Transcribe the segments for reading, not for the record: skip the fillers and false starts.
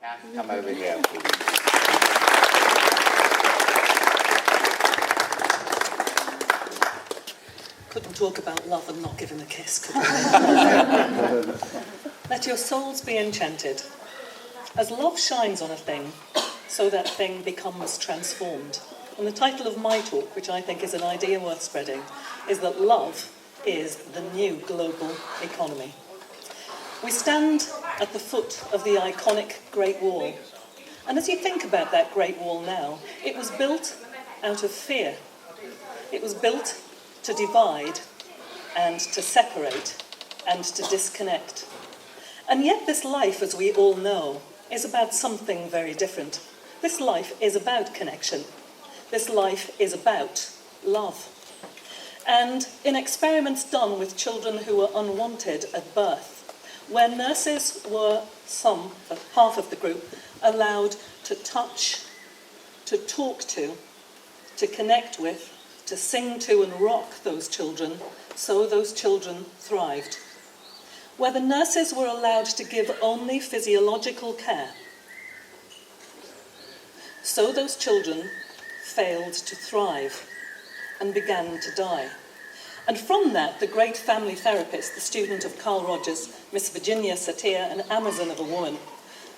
Kath, come over here, please. Couldn't talk about love and not give him a kiss, could we? Let your souls be enchanted. As love shines on a thing, so that thing becomes transformed. And the title of my talk, which I think is an idea worth spreading, is that love is the new global economy. We stand at the foot of the iconic Great Wall. And as you think about that Great Wall now, it was built out of fear. It was built to divide and to separate and to disconnect. And yet this life, as we all know, is about something very different. This life is about connection. This life is about love. And in experiments done with children who were unwanted at birth, where nurses were half of the group, allowed to touch, to talk to connect with, to sing to and rock those children, so those children thrived. Where the nurses were allowed to give only physiological care, so those children failed to thrive and began to die. And from that, the great family therapist, the student of Carl Rogers, Miss Virginia Satir, an Amazon of a woman,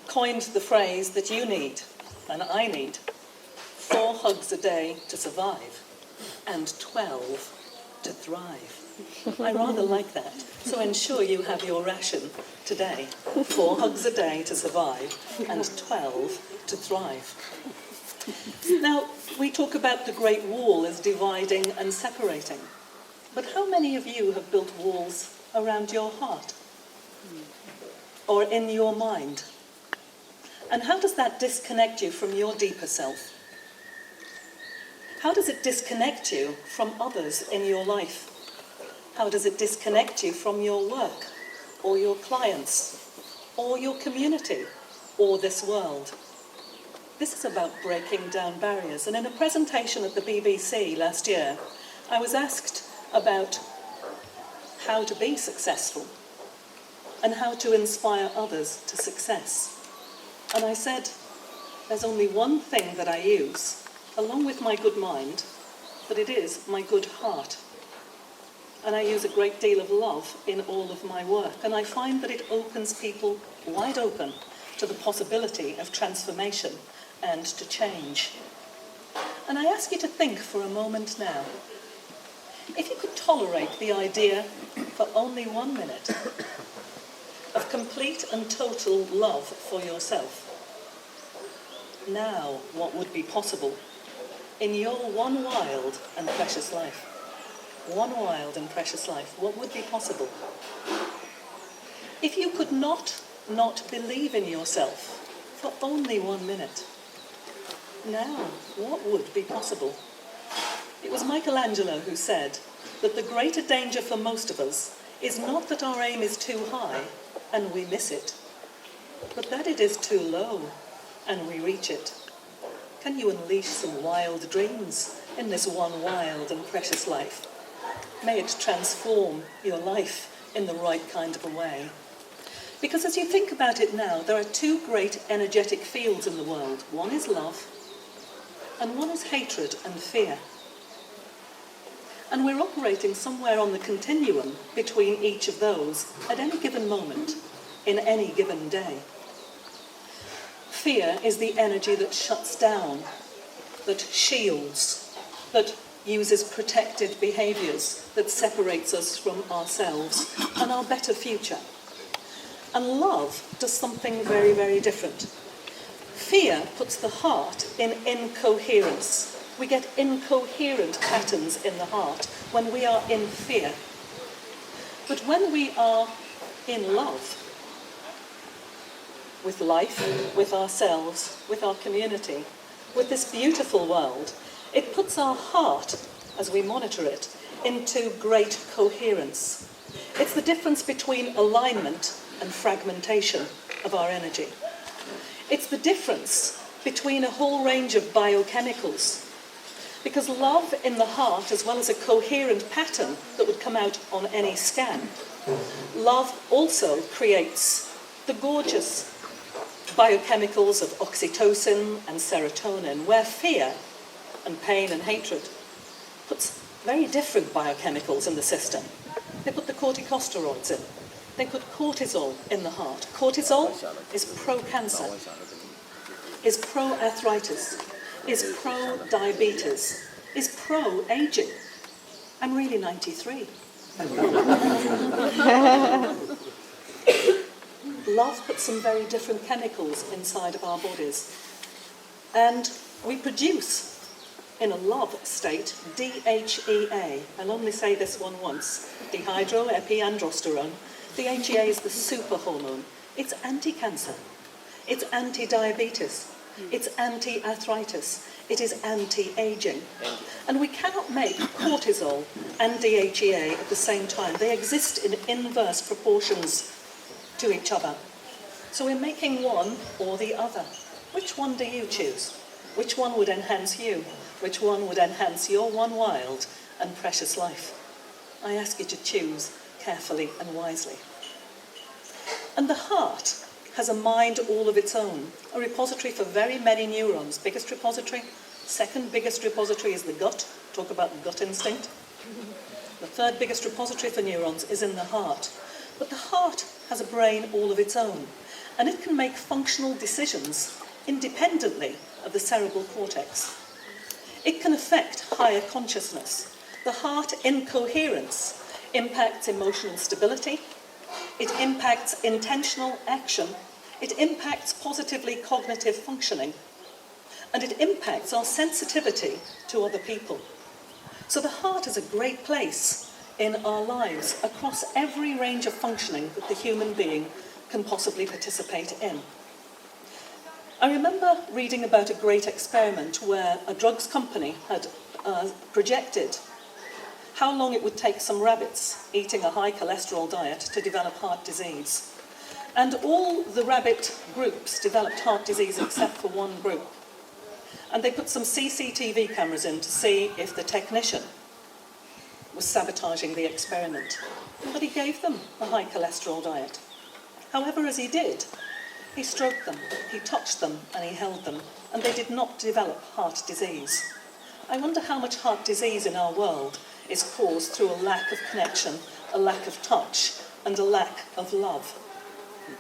coined the phrase that you need, and I need, 4 hugs a day to survive, and 12 to thrive. I rather like that, so ensure you have your ration today. 4 hugs a day to survive, and 12 to thrive. Now, we talk about the Great Wall as dividing and separating. But how many of you have built walls around your heart? Or in your mind? And how does that disconnect you from your deeper self? How does it disconnect you from others in your life? How does it disconnect you from your work, or your clients, or your community, or this world? This is about breaking down barriers. And in a presentation at the BBC last year, I was asked about how to be successful and how to inspire others to success. And I said, there's only one thing that I use, along with my good mind, but it is my good heart. And I use a great deal of love in all of my work. And I find that it opens people wide open to the possibility of transformation and to change. And I ask you to think for a moment now, if you could tolerate the idea for only 1 minute of complete and total love for yourself, now what would be possible in your one wild and precious life? One wild and precious life, what would be possible? If you could not believe in yourself for only 1 minute, now what would be possible? It was Michelangelo who said that the greater danger for most of us is not that our aim is too high and we miss it, but that it is too low and we reach it. Can you unleash some wild dreams in this one wild and precious life? May it transform your life in the right kind of a way. Because as you think about it now, there are 2 great energetic fields in the world. One is love, and one is hatred and fear. And we're operating somewhere on the continuum between each of those at any given moment, in any given day. Fear is the energy that shuts down, that shields, that uses protected behaviours, that separates us from ourselves and our better future. And love does something very, very different. Fear puts the heart in incoherence. We get incoherent patterns in the heart when we are in fear. But when we are in love, with life, with ourselves, with our community, with this beautiful world, it puts our heart, as we monitor it, into great coherence. It's the difference between alignment and fragmentation of our energy. It's the difference between a whole range of biochemicals. Because love in the heart, as well as a coherent pattern that would come out on any scan, love also creates the gorgeous biochemicals of oxytocin and serotonin, where fear and pain and hatred puts very different biochemicals in the system. They put the corticosteroids in. They put cortisol in the heart. Cortisol is pro-cancer, is pro-arthritis, is pro-diabetes, is pro-aging. I'm really 93. Love puts some very different chemicals inside of our bodies. And we produce, in a love state, DHEA. I'll only say this one once. Dehydroepiandrosterone. DHEA is the super hormone. It's anti-cancer. It's anti-diabetes. It's anti-arthritis. It is anti-aging. And we cannot make cortisol and DHEA at the same time. They exist in inverse proportions to each other. So we're making one or the other. Which one do you choose? Which one would enhance you? Which one would enhance your one wild and precious life? I ask you to choose carefully and wisely. And the heart has a mind all of its own, a repository for very many neurons. Biggest repository, second biggest repository is the gut. Talk about gut instinct. The third biggest repository for neurons is in the heart. But the heart has a brain all of its own, and it can make functional decisions independently of the cerebral cortex. It can affect higher consciousness. The heart incoherence impacts emotional stability. It impacts intentional action. It impacts positively cognitive functioning. And it impacts our sensitivity to other people. So the heart is a great place in our lives across every range of functioning that the human being can possibly participate in. I remember reading about a great experiment where a drugs company had projected how long it would take some rabbits eating a high cholesterol diet to develop heart disease. And all the rabbit groups developed heart disease except for one group. And they put some CCTV cameras in to see if the technician was sabotaging the experiment. But he gave them a high cholesterol diet. However, as he did, he stroked them, he touched them, and he held them, and they did not develop heart disease. I wonder how much heart disease in our world is caused through a lack of connection, a lack of touch, and a lack of love.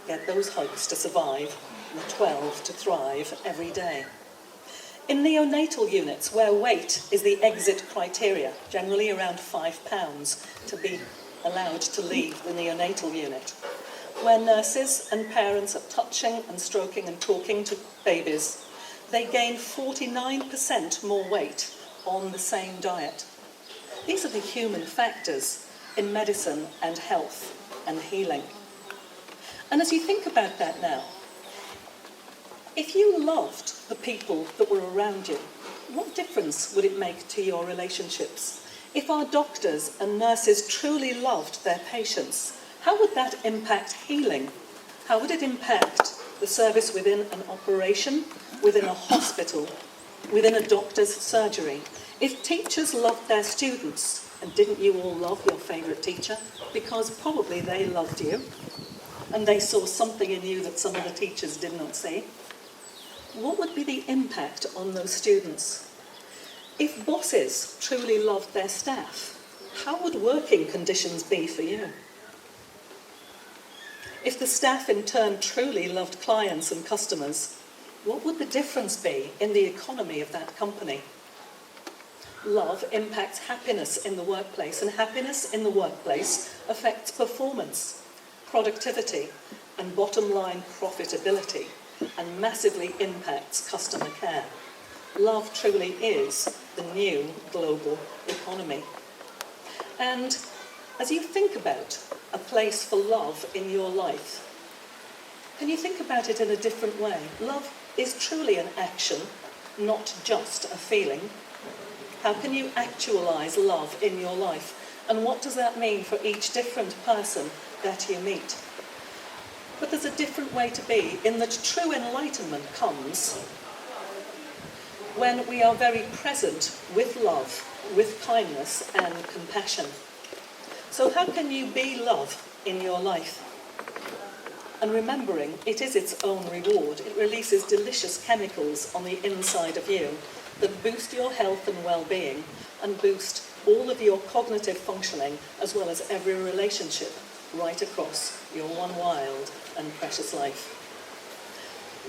Get those hugs to survive, and the 12 to thrive every day. In neonatal units, where weight is the exit criteria, generally around 5 pounds, to be allowed to leave the neonatal unit, where nurses and parents are touching and stroking and talking to babies, they gain 49% more weight on the same diet. These are the human factors in medicine and health and healing. And as you think about that now, if you loved the people that were around you, what difference would it make to your relationships? If our doctors and nurses truly loved their patients, how would that impact healing? How would it impact the service within an operation, within a hospital, within a doctor's surgery? If teachers loved their students, and didn't you all love your favourite teacher? Because probably they loved you, and they saw something in you that some of the teachers did not see. What would be the impact on those students? If bosses truly loved their staff, how would working conditions be for you? If the staff in turn truly loved clients and customers, what would the difference be in the economy of that company? Love impacts happiness in the workplace, and happiness in the workplace affects performance, productivity, and bottom line profitability, and massively impacts customer care. Love truly is the new global economy. And as you think about a place for love in your life, can you think about it in a different way? Love is truly an action, not just a feeling. How can you actualize love in your life? And what does that mean for each different person that you meet? But there's a different way to be, in that true enlightenment comes when we are very present with love, with kindness and compassion. So how can you be love in your life? And remembering it is its own reward, it releases delicious chemicals on the inside of you that boost your health and well-being and boost all of your cognitive functioning as well as every relationship right across your one wild and precious life.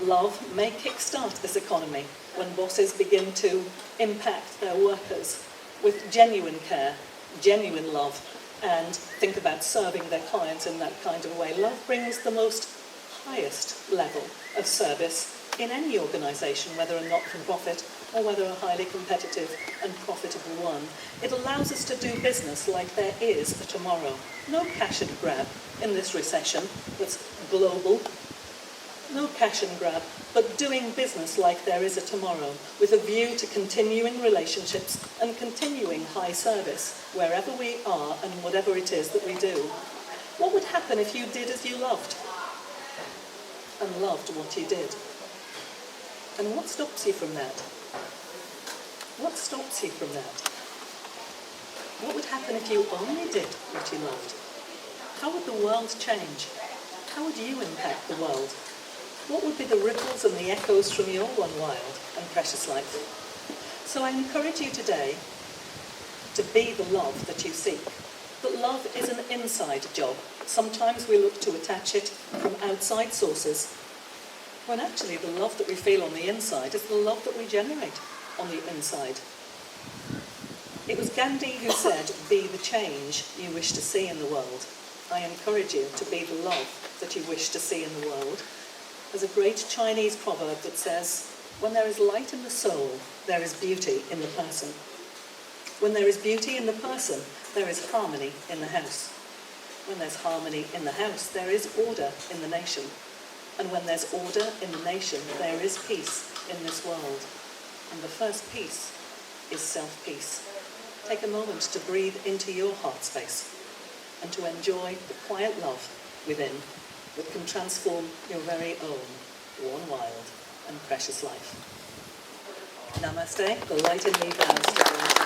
Love may kickstart this economy when bosses begin to impact their workers with genuine care, genuine love, and think about serving their clients in that kind of way. Love brings the most highest level of service in any organisation, whether a not-for-profit or whether a highly competitive and profitable one. It allows us to do business like there is a tomorrow. No cash and grab in this recession that's global. No cash and grab, but doing business like there is a tomorrow, with a view to continuing relationships and continuing high service wherever we are and whatever it is that we do. What would happen if you did as you loved? And loved what you did? And what stops you from that? What stops you from that? What would happen if you only did what you loved? How would the world change? How would you impact the world? What would be the ripples and the echoes from your one wild and precious life? So I encourage you today to be the love that you seek. But love is an inside job. Sometimes we look to attach it from outside sources, when actually the love that we feel on the inside is the love that we generate on the inside. It was Gandhi who said, "Be the change you wish to see in the world." I encourage you to be the love that you wish to see in the world. There's a great Chinese proverb that says, "When there is light in the soul, there is beauty in the person. When there is beauty in the person, there is harmony in the house. When there's harmony in the house, there is order in the nation. And when there's order in the nation, there is peace in this world. And the first peace is self-peace." Take a moment to breathe into your heart space and to enjoy the quiet love within that can transform your very own one wild and precious life. Namaste. The light in me bows to you.